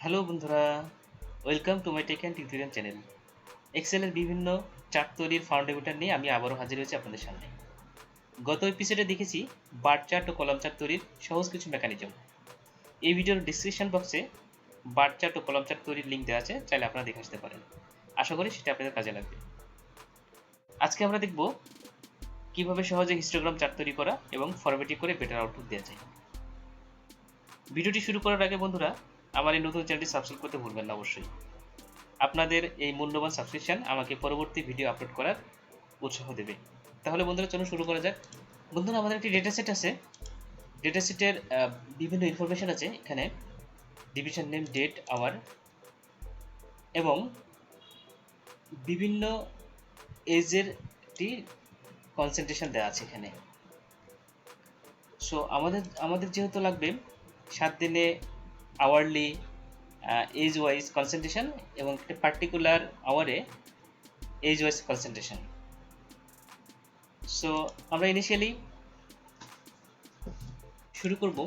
Hello বন্ধুরা, welcome to my tech and tutorial channel. এক্সেলের বিভিন্ন চার্ট তৈরির ফাউন্ডেশন নিয়ে আমি আবারও হাজির হয়েছি আপনাদের সামনে। গত এপিসোডে দেখেছি বার চার্ট ও কলাম চার্ট তৈরির সহজ কিছু মেকানিজম। এই ভিডিওর ডিসক্রিপশন বক্সে বার চার্ট ও কলাম চার্ট তৈরির লিঙ্ক দেওয়া আছে, চাইলে আপনারা দেখে আসতে পারেন। আশা করি সেটা আপনাদের কাজে লাগবে। আজকে আমরা দেখব কিভাবে সহজে হিস্টোগ্রাম চার্ট তৈরি করা এবং ফরম্যাটিং করে বেটার আউটপুট দেওয়া যায়। ভিডিওটি শুরু করার আগে বন্ধুরা, আমার এই নতুন চ্যানেলটি সাবস্ক্রাইব করতে ভুলবেন না অবশ্যই। আপনাদের এই মূল্যবান সাবস্ক্রিপশন আমাকে পরবর্তী ভিডিও আপলোড করার উৎসাহ দেবে। তাহলে বন্ধুরা চলুন শুরু করা যাক। বন্ধুরা, আমাদের একটি ডেটা সেট আছে। ডেটা সেটের বিভিন্ন ইনফরমেশন আছে এখানে। ডিভিশন নেম, ডেট, আওয়ার এবং বিভিন্ন এজের একটি কনসেন্ট্রেশন দেওয়া আছে এখানে। সো আমাদের যেহেতু লাগবে 7 দিনে আওয়ারলি এজ ওয়াইজ কনসেন্ট্রেশন এবং একটা পার্টিকুলার আওয়ারে এজ ওয়াইজ কনসেন্ট্রেশন। সো আমরা ইনিশিয়ালি শুরু করব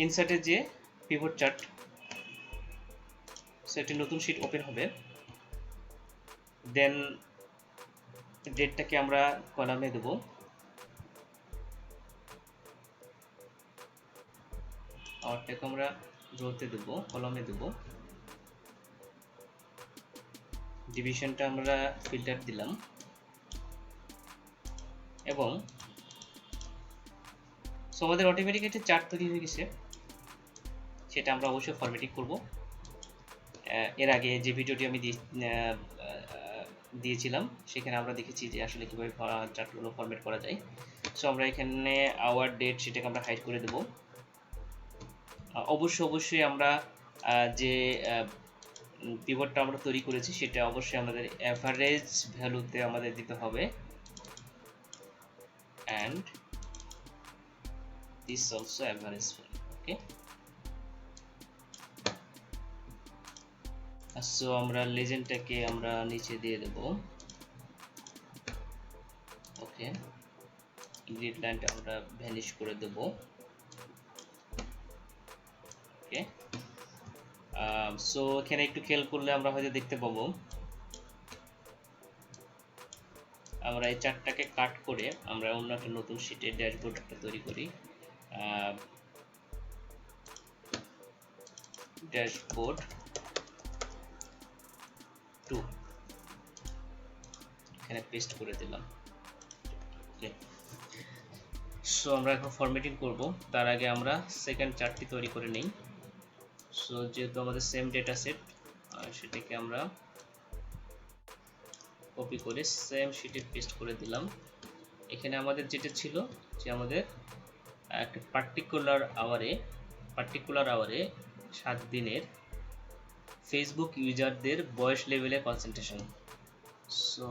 ইনসার্টে যে পিভট চার্ট। সো একটি নতুন শিট ওপেন হবে। দেন ডেটটাকে আমরা কলামে দেব, আওয়ারটাকে আমরা রোতে দেব, কলামে দেব। ডিভিশনটা আমরা ফিল্টার দিলাম এবং সো আমাদের অটোমেটিক একটা চার্ট তৈরি হয়ে গেছে। সেটা আমরা অবশ্যই ফরম্যাটিং করব। এর আগে যে ভিডিওটি আমি দিয়েছিলাম সেখানে আমরা দেখেছি যে আসলে কীভাবে চার্টগুলো ফরম্যাট করা যায়। সো আমরা এখানে আওয়ার ডেট সেটাকে আমরা হাইড করে দেব। অবশ্যই আমরা যে পিভটটা আমরা তৈরি করেছি সেটা অবশ্যই আমাদের অ্যাভারেজ ভ্যালুতে আমাদের দিতে হবে। And this also average value. Okay, so আমরা লেজেন্ডটাকে আমরা নিচে দিয়ে দেব। ওকে, গ্রিড লাইনটা আমরা ভ্যানিশ করে দেব। ওকে, সো এখানে একটু খেয়াল করলে আমরা হয়তো দেখতে পাবো আমরা এই চার্টটাকে কাট করে আমরা অন্য একটা নতুন শিটে ড্যাশবোর্ড একটা তৈরি করি। ড্যাশবোর্ড 2 এখানে পেস্ট করে দিলাম। ওকে, সো আমরা এখন ফরম্যাটিং করব। তার আগে আমরা সেকেন্ড চার্টটি তৈরি করে নিই। সো যেহেতু আমাদের সেম ডেটা সেট, সেটাকে আমরা কপি করে সেম শিটে পেস্ট করে দিলাম। এখানে আমাদের যেটা ছিল যে আমাদের একটা পার্টিকুলার আওয়ারে 7 দিনের ফেসবুক ইউজারদের বয়স লেভেলে কনসেন্ট্রেশন। সো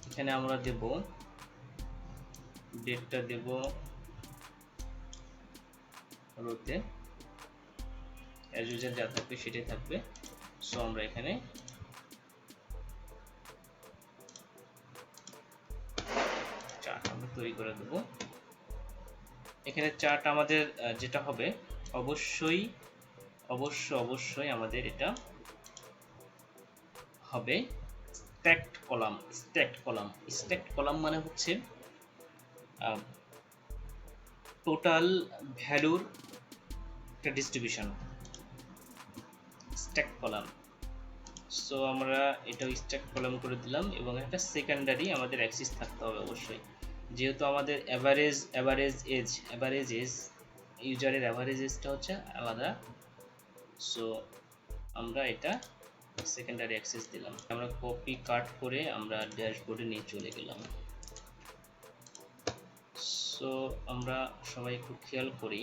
এখানে আমরা দেব, ডেটটা দেব রোতে, অ্যাজ ইউজার যা থাকবে সেটাই থাকবে। সো আমরা এখানে চার্ট আমরা তৈরি করে দেব। এখানে চার্ট আমাদের যেটা হবে অবশ্যই আমাদের এটা হবে স্ট্যাকড কলাম মানে হচ্ছে টোটাল ভ্যালুর একটা ডিস্ট্রিবিউশন, স্ট্যাক কলাম। সো আমরা এটাও স্ট্যাক কলাম করে দিলাম এবং একটা সেকেন্ডারি আমাদের অ্যাক্সিস থাকতে হবে অবশ্যই, যেহেতু আমাদের অ্যাভারেজ এজ ইউজারের অ্যাভারেজ এজটা হচ্ছে আলাদা। সো আমরা এটা সেকেন্ডারি অ্যাক্সেস দিলাম। আমরা কপি কাট করে আমরা ড্যাশবোর্ডে নিয়ে চলে গেলাম। সো আমরা সবাই একটু খেয়াল করি,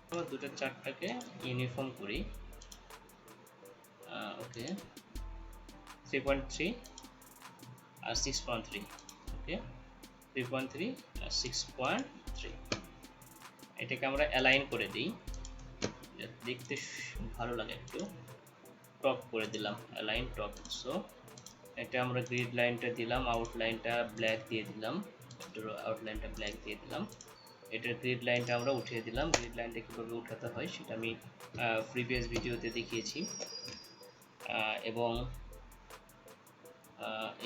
আমরা দুটো চার্টটাকে ইউনিফর্ম করি। ওকে, 3.3 আর 6.3। ওকে, 3.3 আর 6.3 এটাকে আমরা অ্যালাইন করে দিই, দেখতে ভালো লাগে। একটু টপ করে দিলাম, অ্যালাইন টপ। সো এটা আমরা গ্রিড লাইনটা দিলাম, আউটলাইনটা ব্ল্যাক দিয়ে দিলাম। এটার গ্রিড লাইনটা আমরা উঠিয়ে দিলাম। গ্রিড লাইনটা কীভাবে উঠাতে হয় সেটা আমি প্রিভিয়াস ভিডিওতে দেখিয়েছি। এবং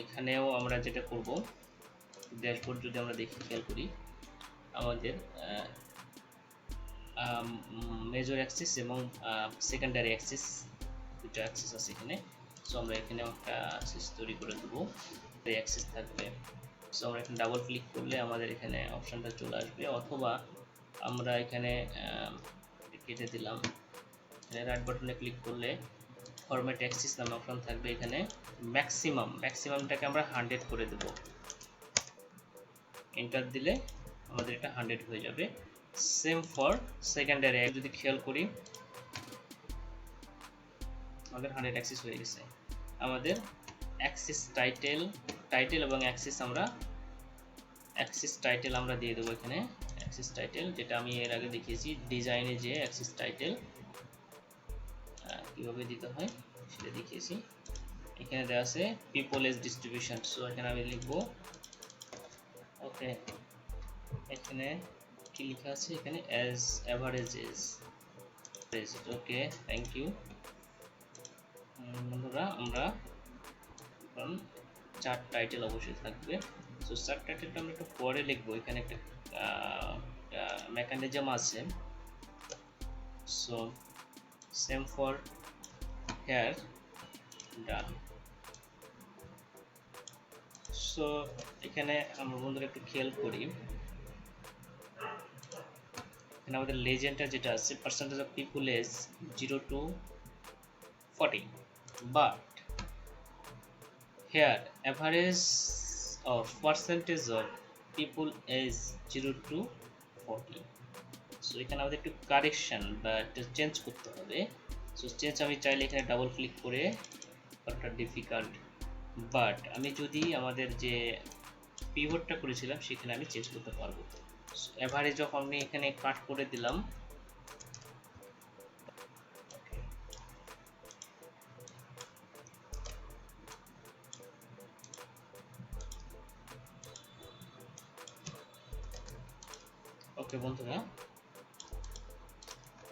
এখানেও আমরা যেটা করব, ড্যাশবোর্ড যদি আমরা দেখি, খেয়াল করি, আমাদের মেজর অ্যাক্সিস এবং সেকেন্ডারি অ্যাক্সিস, দুটো অ্যাক্সিস আছে এখানে। সো আমরা এখানে একটা অ্যাক্সিস তৈরি করে দেবো, এই অ্যাক্সিস থাকবে। সো আমরা এখানে ডাবল ক্লিক করলে আমাদের এখানে অপশানটা চলে আসবে, অথবা আমরা এখানে কেটে দিলাম, এখানে রাইট বাটনে ক্লিক করলে ফরম্যাট অ্যাক্সিস নামে অপশন থাকবে। এখানে ম্যাক্সিমামটাকে আমরা 100 করে দেব। এন্টার দিলে আমাদের এটা 100 হয়ে যাবে। Same for secondary. যদি খেয়াল করি, আমাদের 100 অ্যাক্সিস হয়ে গেছে। আমাদের অ্যাক্সিস টাইটেল এবং অ্যাক্সিস আমরা দিয়ে দেবো এখানে। অ্যাক্সিস টাইটেল, যেটা আমি এর আগে দেখিয়েছি ডিজাইনে, যে অ্যাক্সিস টাইটেল কিভাবে দিতে হয় সেটা দেখিয়েছি। এখানে দেওয়া আছে পিপল এজ ডিস্ট্রিবিউশন। সো এখানে আমি লিখব, ওকে, এখানে কি লেখা আছে, এখানে as averages. Okay, thank you বন্ধুরা। আমরা চার্ট টাইটেল অবশ্যই থাকবে। সো চার্ট টাইটেলটা আমরা একটু পরে লিখবো, এখানে একটা মেকানিজম আছে। So same for here, done. So এখানে আমরা বন্ধুরা একটু খেয়াল করি, এখানে আমাদের লেজেন্ডটা যেটা আছে, percentage of people age 0 to 40, but here average of percentage of people is 0 to 40. So এখানে আমাদের একটু কারেকশন বা একটা চেঞ্জ করতে হবে। সো চেঞ্জ আমি চাইলে এখানে ডাবল ক্লিক করে করাটা ডিফিকাল্ট, বাট আমি যদি আমাদের যে পিভটটা করেছিলাম সেখানে আমি চেঞ্জ করতে পারবো। অ্যাভারেজ অফ আমি এখানে কাট করে দিলাম। ওকে বন্ধুরা,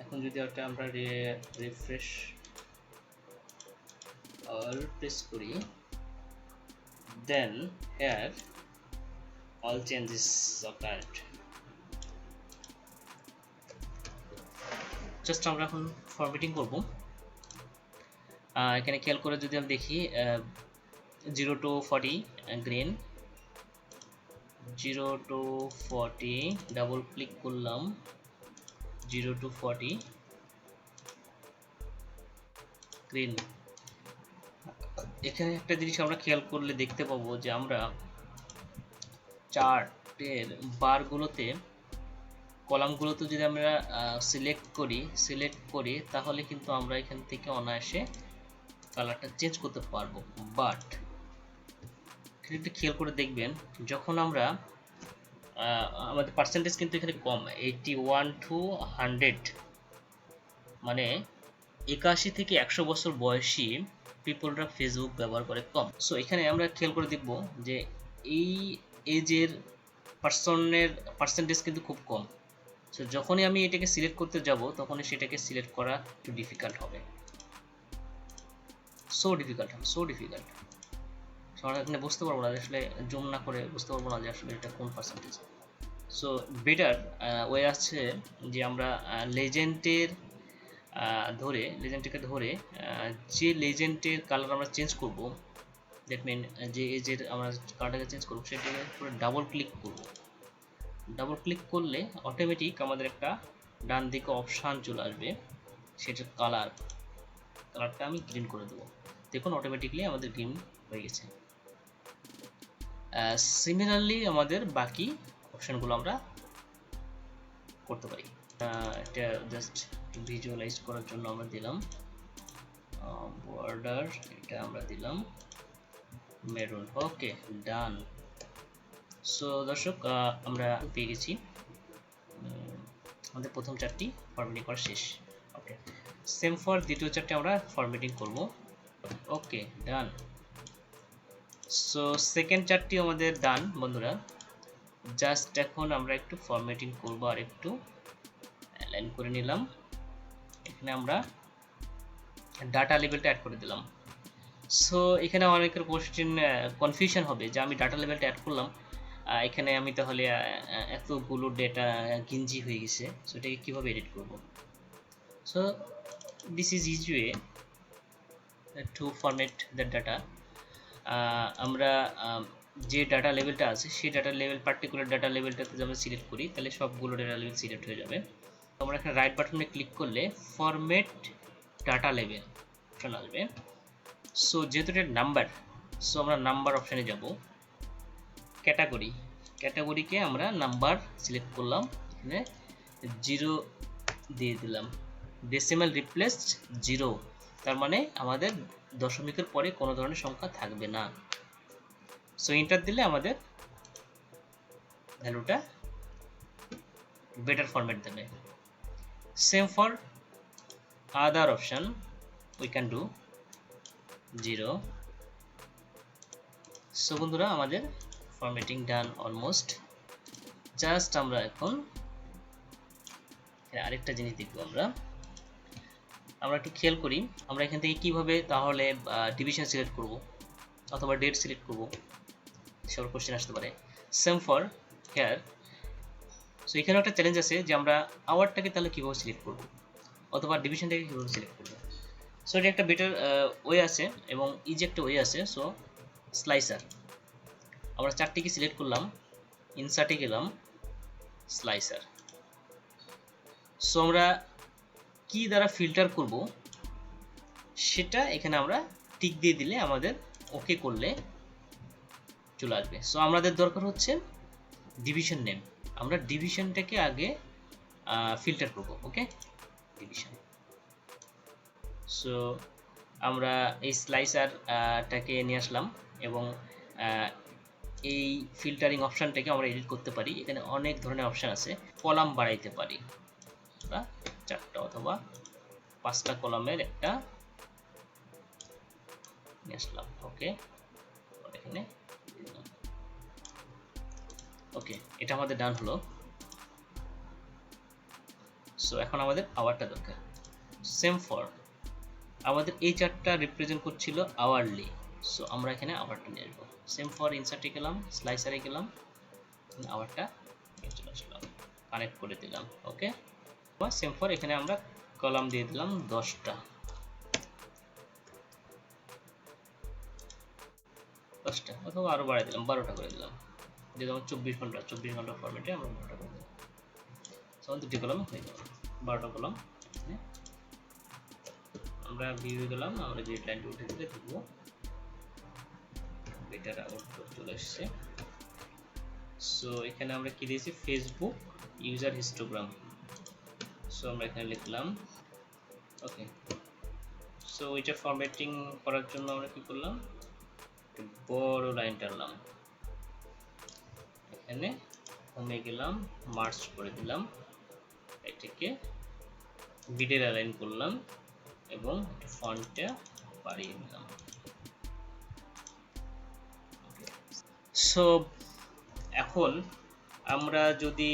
এখন যদি একটা আমরা রিফ্রেশ অল প্রেস করি, then here all changes occurred। Just আমরা এখন ফরম্যাটিং করব। এখানে খেয়াল করে যদি আমি দেখি, 0 to 40 green, 0 to 40, double click করলাম, 0 to 40 গ্রিন। এখানে একটা জিনিস আমরা খেয়াল করলে দেখতে পাবো যে আমরা চার্টের বারগুলোতে, কলামগুলোতে যদি আমরা সিলেক্ট করি তাহলে কিন্তু আমরা এখান থেকে অনায়াসে কালারটা চেঞ্জ করতে পারবো। বাট একটু খেয়াল করে দেখবেন, যখন আমরা আমাদের পার্সেন্টেজ কিন্তু এখানে কম, 81 to 100, মানে 81 থেকে 100 বছর বয়সী পিপলরা ফেসবুক ব্যবহার করে কম। সো এখানে আমরা খেয়াল করে দেখব যে এই এজের পার্সনের পার্সেন্টেজ কিন্তু খুব কম। সো যখনই আমি এটাকে সিলেক্ট করতে যাব তখনই সেটাকে সিলেক্ট করা একটু ডিফিকাল্ট হবে, সো ডিফিকাল্ট। আমরা এখানে বুঝতে পারবো না, আসলে জুম না করে বুঝতে পারবো না যে আসলে এটা কোন পার্সেন্টেজ। সো বেটার ওয়ে আছে যে আমরা লেজেন্ডটাকে ধরে যে লেজেন্ডের কালার আমরা চেঞ্জ করব, দ্যাট মিন যে এজের আমরা কালারটাকে চেঞ্জ করব, সেটাকে পুরো ডাবল ক্লিক করব। ডাবল ক্লিক করলে অটোমেটিক আমাদের একটা ডান দিকে অপশান চলে আসবে, সেটার কালারটা আমি গ্রিন করে দেবো। দেখুন অটোমেটিকলি আমাদের গ্রিন হয়ে গেছে। সিমিলারলি আমাদের বাকি অপশানগুলো আমরা করতে পারি। এটা জাস্ট ভিজুয়ালাইজ করার জন্য আমরা দিলাম বর্ডার, এটা আমরা দিলাম মেরুন। ওকে, ডান। সো দর্শক, আমরা পেয়ে গেছি, আমাদের প্রথম চারটি ফরম্যাটিং করা শেষ। ওকে, সেম ফর দ্বিতীয় চারটি আমরা ফরম্যাটিং করব। ওকে, ডান। সো সেকেন্ড চারটি আমাদের ডান বন্ধুরা। জাস্ট এখন আমরা একটু ফরম্যাটিং করব আর একটু অ্যালাইন করে নিলাম। এখানে আমরা ডাটা লেভেলটা অ্যাড করে দিলাম। সো এখানে অনেকের কোশ্চেন কনফিউশন হবে যে আমি ডাটা লেভেলটা অ্যাড করলাম, এখানে আমি তাহলে এতগুলো ডেটা গিঞ্জি হয়ে গেছে, সো এটাকে কীভাবে এডিট করব? So this is easy way to format the data. আমরা যে ডাটা লেভেলটা আছে সেই ডাটা লেভেল পার্টিকুলার ডাটা লেভেলটাতে যদি আমরা সিলেক্ট করি তাহলে সবগুলো ডাটা লেভেল সিলেক্ট হয়ে যাবে। আমরা এখানে রাইট বাটনে ক্লিক করলে ফরম্যাট ডাটা লেভেল অপশন আসবে। সো যেহেতু এটা নাম্বার, সো আমরা নাম্বার অপশানে যাব। ক্যাটাগরিকে আমরা নাম্বার সিলেক্ট করলাম, এখানে 0 দিয়ে দিলাম, ডেসিমাল রিপ্লেসড 0, তার মানে আমাদের দশমিকের পরে কোনো ধরনের সংখ্যা থাকবে না। সো এন্টার দিলে আমাদের ভ্যালুটা বেটার ফরম্যাট দেবে। Same for other option, we can do 0। So বন্ধুরা আমাদের ফরম্যাটিং ডান অলমোস্ট। জাস্ট আমরা এখন আরেকটা জিনিস দেখব, আমরা একটু খেয়াল করি আমরা এখান থেকে কিভাবে তাহলে ডিভিশন সিলেক্ট করব অথবা ডেট সিলেক্ট করব, সেসব কোশ্চেন আসতে পারে। Same for hair. সো এখানে একটা চ্যালেঞ্জ আছে যে আমরা আওয়ারটাকে তাহলে কীভাবে সিলেক্ট করব অথবা ডিভিশনটাকে কীভাবে সিলেক্ট করব। সো এটা একটা বেটার ওয়ে আছে এবং ইজি একটা ওয়ে আছে। সো স্লাইসার, আমরা চারটিকে সিলেক্ট করলাম, ইনসার্টে গেলাম, স্লাইসার। সো আমরা কি দ্বারা ফিল্টার করব সেটা এখানে আমরা টিক দিয়ে দিলে আমাদের ওকে করলে চলে আসবে। সো আমাদের দরকার হচ্ছে ডিভিশন নেম, আমরা ডিভিশনটাকে আগে ফিল্টার করব। ওকে, ডিভিশন। সো আমরা এই স্লাইসারটাকে নিয়ে আসলাম এবং এই ফিল্টারিং অপশানটাকে আমরা এডিট করতে পারি। এখানে অনেক ধরনের অপশান আছে, কলাম বাড়াইতে পারি, আমরা 4টা অথবা 5টা কলামের একটা নিয়ে আসলাম। ওকে, এখানে ওকে, এটা আমাদের ডান হলো। সো এখন আমাদের আওয়ারটা দরকার। সেম ফর আমাদের এই চারটা রিপ্রেজেন্ট করছিল আওয়ারলি, সো আমরা এখানে আওয়ারটা নিয়ে আসবো। সেম ফর ইনসার্টে গেলাম, স্লাইসারে গেলাম, আওয়ারটা চলে আসলাম, কানেক্ট করে দিলাম। ওকে, সেম ফর এখানে আমরা কলাম দিয়ে দিলাম 10টা অথবা আরো বাড়াই দিলাম, 12টা করে দিলাম, দিয়ে যেমন 24 ঘন্টা ফরম্যাটে আমরা 12টা করে দিলাম। তখন 2টি কলাম হয়ে গেল, 12টা কলাম। আমরা ভিউ গেলাম, আমরা যে লাইনটি উঠে দিলে দেখবো বেটার আউটপুট চলে এসছে। সো এখানে আমরা কি দিয়েছি, ফেসবুক ইউজার হিস্টোগ্রাম। সো আমরা এখানে লিখলাম ওকে। সো এটা ফরম্যাটিং করার জন্য আমরা কি করলাম, বড় লাইন টানলাম, এখানে হোমে গেলাম, মার্জ করে দিলাম, এটাকে বিডের অ্যালাইন করলাম এবং ফন্টটা বাড়িয়ে দিলাম। সো এখন আমরা যদি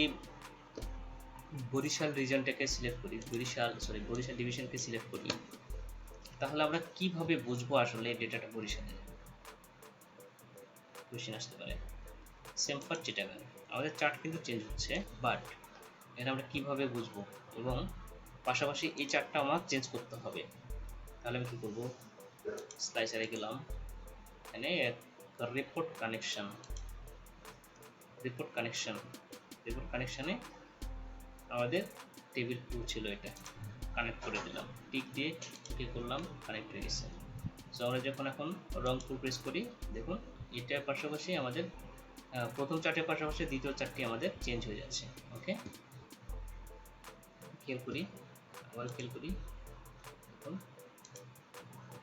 বরিশাল রিজনটাকে সিলেক্ট করি, বরিশাল ডিভিশনকে সিলেক্ট করি, তাহলে আমরা কিভাবে বুঝবো আসলে ডেটাটা বরিশালের? কোশ্চেন আসতে পারে। সেম ফর চিটাগাং, আমাদের চার্ট কিন্তু চেঞ্জ হচ্ছে, বাট এটা আমরা কিভাবে বুঝবো এবং পাশাপাশি এই চার্টটা আমার চেঞ্জ করতে হবে, তাহলে আমি কি করবো, স্লাইসারে গেলাম, এখানে রিপোর্ট কানেকশনে আমাদের টেবিল 2 ছিল, এটা কানেক্ট করে দিলাম, টিক দিয়ে ওকে করলাম, কানেক্ট হয়ে গেছে। সো আমরা যখন এখন রংপুর প্রেস করি, দেখুন এটার পাশাপাশি আমাদের প্রথম চার্টের পাশাপাশি দ্বিতীয় চার্টটি আমাদের চেঞ্জ হয়ে যাচ্ছে। ওকে, খেয়াল করি, আবার খেয়াল করি।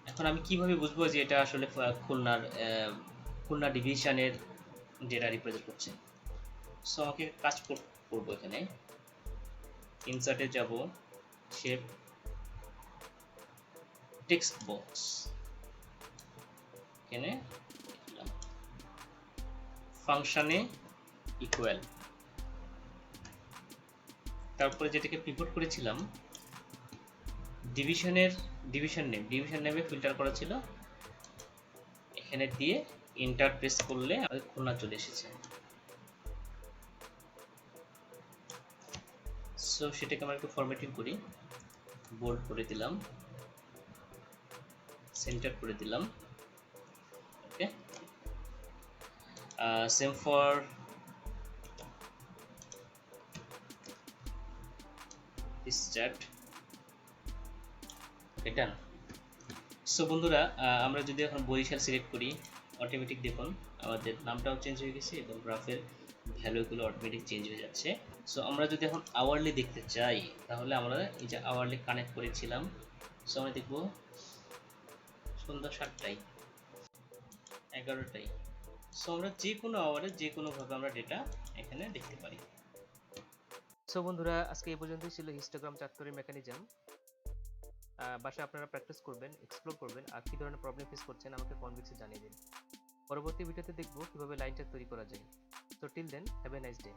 এখন আমি কিভাবে বুঝবো যে এটা আসলে খুলনা ডিভিশনের ডেটা রিপ্রেজেন্ট করছে? সো আমাকে কাজ করবো, এখানে ইনসার্টে যাব, শেপ টেক্সট বক্স, এখানে ফাংশনে ইকুয়াল, তারপরে যেটাকে পিভট করেছিলাম ডিভিশন নেমে ফিল্টার করা ছিল, এখানে দিয়ে এন্টার প্রেস করলে আমাদের খুলনা চলে এসেছে। সো সেটাকে আমরা একটু ফরম্যাটিং করি, বোল্ড করে দিলাম, সেন্টার করে দিলাম। ওকে, সেম ফর দিস চ্যাট। এটা সো বন্ধুরা, আমরা যদি এখন বরিশাল সিলেক্ট করি, অটোমেটিক দেখুন আমাদের নামটাও চেঞ্জ হয়ে গেছে এবং গ্রাফের ভ্যালুগুলো অটোমেটিক চেঞ্জ হয়ে যাচ্ছে। সো আমরা যদি এখন আওয়ারলি দেখতে চাই, তাহলে আমরা এই যে আওয়ারলি কানেক্ট করেছিলাম, সো আমরা দেখব সন্ধ্যা 7টায়, 11টায়। সো আমরা যে কোনো আওয়ারে যে কোনোভাবে আমরা ডেটা এখানে দেখতে পারি। সো বন্ধুরা, আজকে এই পর্যন্তই ছিল হিস্টোগ্রাম চার্ট মেকানিজম। বাসায় আপনারা প্র্যাকটিস করবেন, এক্সপ্লোর করবেন, আর কী ধরনের প্রবলেম ফেস করছেন আমাকে কমেন্ট বক্সে জানিয়ে দিন। পরবর্তী ভিডিওতে দেখব কিভাবে লাইন চার্ট তৈরি করা যায়। So till then, have a nice day.